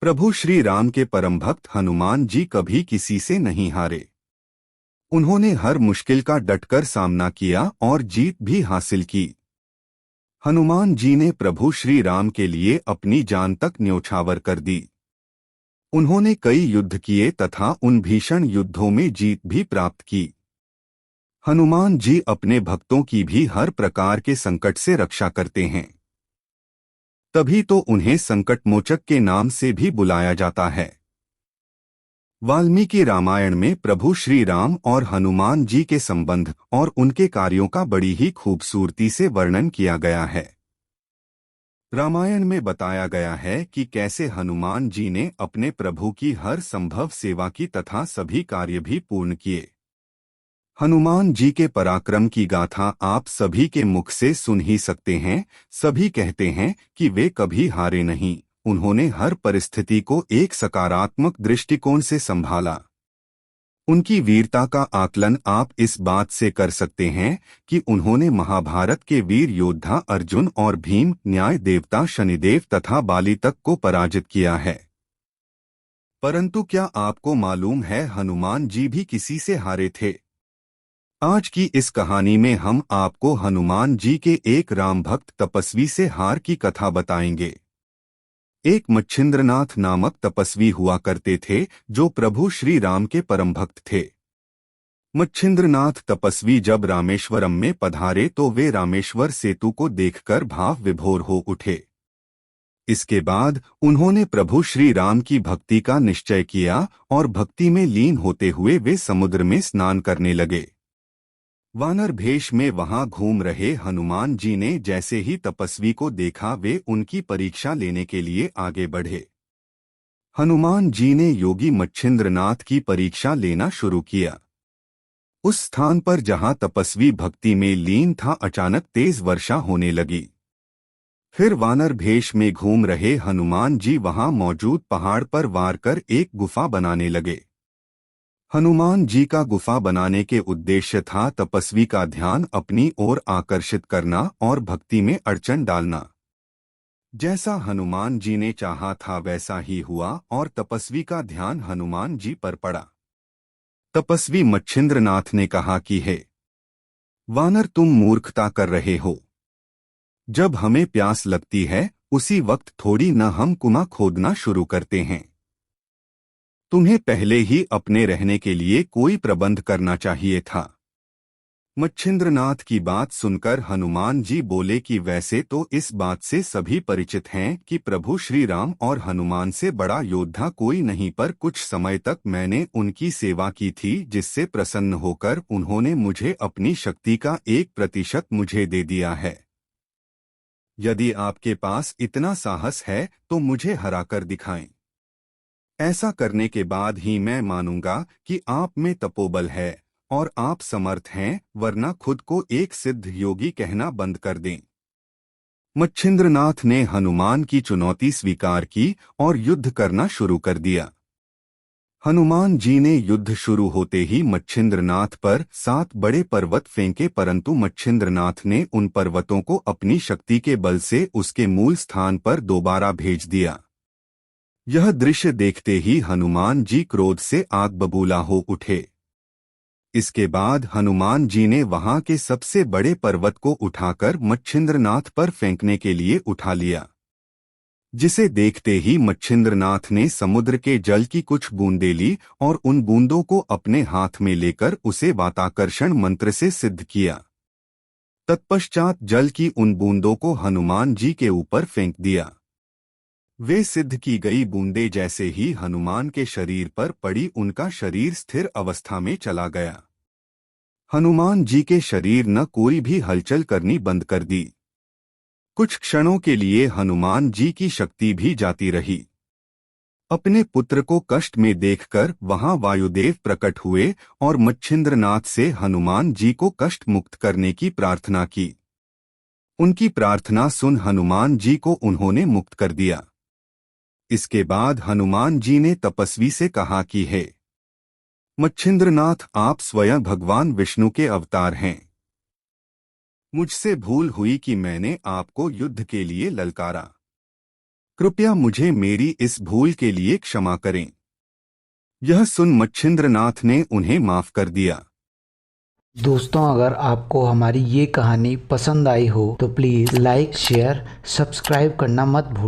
प्रभु श्री राम के परम भक्त हनुमान जी कभी किसी से नहीं हारे। उन्होंने हर मुश्किल का डटकर सामना किया और जीत भी हासिल की। हनुमान जी ने प्रभु श्री राम के लिए अपनी जान तक न्यौछावर कर दी। उन्होंने कई युद्ध किए तथा उन भीषण युद्धों में जीत भी प्राप्त की। हनुमान जी अपने भक्तों की भी हर प्रकार के संकट से रक्षा करते हैं। तभी तो उन्हें संकटमोचक के नाम से भी बुलाया जाता है। वाल्मीकि रामायण में प्रभु श्री राम और हनुमान जी के संबंध और उनके कार्यों का बड़ी ही खूबसूरती से वर्णन किया गया है। रामायण में बताया गया है कि कैसे हनुमान जी ने अपने प्रभु की हर संभव सेवा की तथा सभी कार्य भी पूर्ण किए। हनुमान जी के पराक्रम की गाथा आप सभी के मुख से सुन ही सकते हैं। सभी कहते हैं कि वे कभी हारे नहीं। उन्होंने हर परिस्थिति को एक सकारात्मक दृष्टिकोण से संभाला। उनकी वीरता का आकलन आप इस बात से कर सकते हैं कि उन्होंने महाभारत के वीर योद्धा अर्जुन और भीम, न्याय देवता शनिदेव तथा बाली तक को पराजित किया है। परंतु क्या आपको मालूम है हनुमान जी भी किसी से हारे थे? आज की इस कहानी में हम आपको हनुमान जी के एक राम भक्त तपस्वी से हार की कथा बताएंगे। एक मच्छिंद्रनाथ नामक तपस्वी हुआ करते थे जो प्रभु श्री राम के परम भक्त थे। मच्छिंद्रनाथ तपस्वी जब रामेश्वरम में पधारे तो वे रामेश्वर सेतु को देखकर भाव विभोर हो उठे। इसके बाद उन्होंने प्रभु श्री राम की भक्ति का निश्चय किया और भक्ति में लीन होते हुए वे समुद्र में स्नान करने लगे। वानर भेष में वहां घूम रहे हनुमान जी ने जैसे ही तपस्वी को देखा वे उनकी परीक्षा लेने के लिए आगे बढ़े। हनुमान जी ने योगी मच्छिंद्रनाथ की परीक्षा लेना शुरू किया। उस स्थान पर जहां तपस्वी भक्ति में लीन था अचानक तेज वर्षा होने लगी। फिर वानर भेष में घूम रहे हनुमान जी वहां मौजूद पहाड़ पर वार कर एक गुफा बनाने लगे। हनुमान जी का गुफा बनाने के उद्देश्य था तपस्वी का ध्यान अपनी ओर आकर्षित करना और भक्ति में अड़चन डालना। जैसा हनुमान जी ने चाहा था वैसा ही हुआ और तपस्वी का ध्यान हनुमान जी पर पड़ा। तपस्वी मच्छिंद्रनाथ ने कहा कि हे वानर, तुम मूर्खता कर रहे हो। जब हमें प्यास लगती है उसी वक्त थोड़ी न हम कुआं खोदना शुरू करते हैं। तुम्हें पहले ही अपने रहने के लिए कोई प्रबंध करना चाहिए था। मच्छिंद्रनाथ की बात सुनकर हनुमान जी बोले कि वैसे तो इस बात से सभी परिचित हैं कि प्रभु श्री राम और हनुमान से बड़ा योद्धा कोई नहीं, पर कुछ समय तक मैंने उनकी सेवा की थी जिससे प्रसन्न होकर उन्होंने मुझे अपनी शक्ति का 1% मुझे दे दिया है। यदि आपके पास इतना साहस है तो मुझे हराकर दिखाएं। ऐसा करने के बाद ही मैं मानूंगा कि आप में तपोबल है और आप समर्थ हैं, वरना खुद को एक सिद्ध योगी कहना बंद कर दें। मच्छिंद्रनाथ ने हनुमान की चुनौती स्वीकार की और युद्ध करना शुरू कर दिया। हनुमान जी ने युद्ध शुरू होते ही मच्छिंद्रनाथ पर 7 बड़े पर्वत फेंके, परंतु मच्छिंद्रनाथ ने उन पर्वतों को अपनी शक्ति के बल से उसके मूल स्थान पर दोबारा भेज दिया। यह दृश्य देखते ही हनुमान जी क्रोध से आग बबूला हो उठे। इसके बाद हनुमान जी ने वहां के सबसे बड़े पर्वत को उठाकर मच्छिंद्रनाथ पर फेंकने के लिए उठा लिया, जिसे देखते ही मच्छिंद्रनाथ ने समुद्र के जल की कुछ बूंदें ली और उन बूंदों को अपने हाथ में लेकर उसे वाताकर्षण मंत्र से सिद्ध किया। तत्पश्चात जल की उन बूंदों को हनुमान जी के ऊपर फेंक दिया। वे सिद्ध की गई बूंदें जैसे ही हनुमान के शरीर पर पड़ी उनका शरीर स्थिर अवस्था में चला गया। हनुमान जी के शरीर न कोई भी हलचल करनी बंद कर दी। कुछ क्षणों के लिए हनुमान जी की शक्ति भी जाती रही। अपने पुत्र को कष्ट में देखकर वहां वायुदेव प्रकट हुए और मच्छिंद्रनाथ से हनुमान जी को कष्ट मुक्त करने की प्रार्थना की। उनकी प्रार्थना सुन हनुमान जी को उन्होंने मुक्त कर दिया। इसके बाद हनुमान जी ने तपस्वी से कहा कि हे मच्छिंद्रनाथ, आप स्वयं भगवान विष्णु के अवतार हैं। मुझसे भूल हुई कि मैंने आपको युद्ध के लिए ललकारा। कृपया मुझे मेरी इस भूल के लिए क्षमा करें। यह सुन मच्छिंद्रनाथ ने उन्हें माफ कर दिया। दोस्तों, अगर आपको हमारी ये कहानी पसंद आई हो तो प्लीज़ लाइक, शेयर, सब्सक्राइब करना मत भूलना।